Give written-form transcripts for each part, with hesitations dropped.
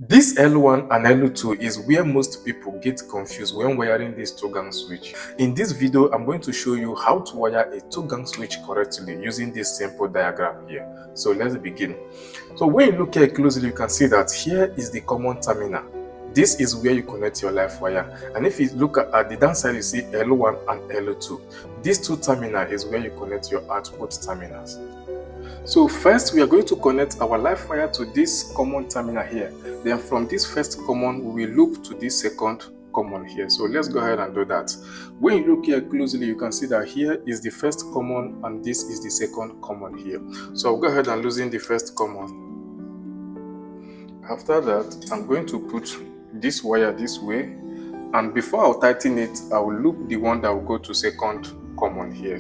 This L1 and L2 is where most people get confused when wiring this two-gang switch. In this video, I'm going to show you how to wire a two-gang switch correctly using this simple diagram here. So let's begin. So when you look here closely, you can see that here is the common terminal. This is where you connect your live wire. And if you look at the downside, you see L1 and L2. These two terminals is where you connect your output terminals. So first, we are going to connect our live wire to this common terminal here. Then from this first common, we will loop to this second common here. So let's go ahead and do that. When you look here closely, you can see that here is the first common and this is the second common here. So I'll go ahead and loosen the first common. After that, I'm going to put this wire this way. And before I'll tighten it, I will loop the one that will go to second common here.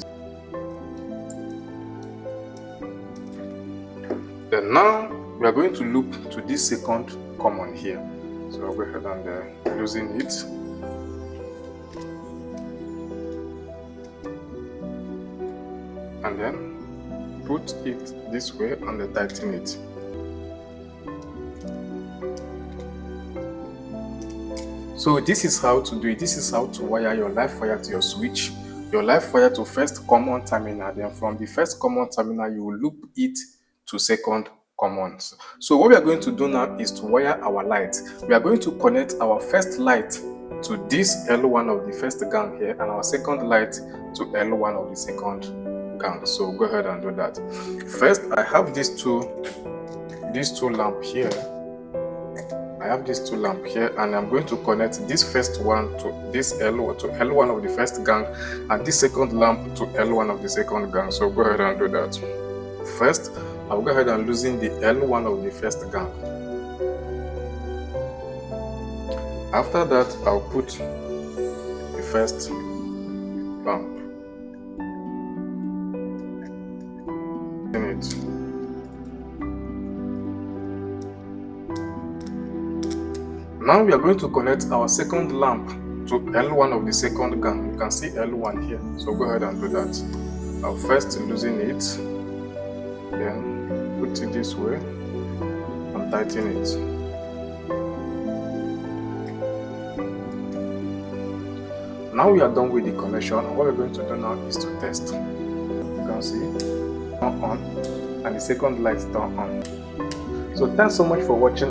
Then now we are going to loop to this second common here. So I'll go ahead and loosen it. And then put it this way and then tighten it. So this is how to do it. This is how to wire your live wire to your switch. Your live wire to first common terminal. Then from the first common terminal, you will loop it to second commons. So what we are going to do now is to wire our light. We are going to connect our first light to this L1 of the first gang here and our second light to L1 of the second gang. So go ahead and do that. First, I have these two lamp here. I have these two lamp here, and I'm going to connect this first one to this L1 of the first gang and this second lamp to L1 of the second gang. So go ahead and do that. First, I'll go ahead and loosen the L1 of the first gang. After that, I'll put the first lamp in it. Now we are going to connect our second lamp to L1 of the second gang. You can see L1 here, so go ahead and do that. I'll first loosen it, then put it this way and tighten it. Now we are done with the connection, and what we're going to do now is to test. You can see turn on and the second light turn on. So thanks so much for watching.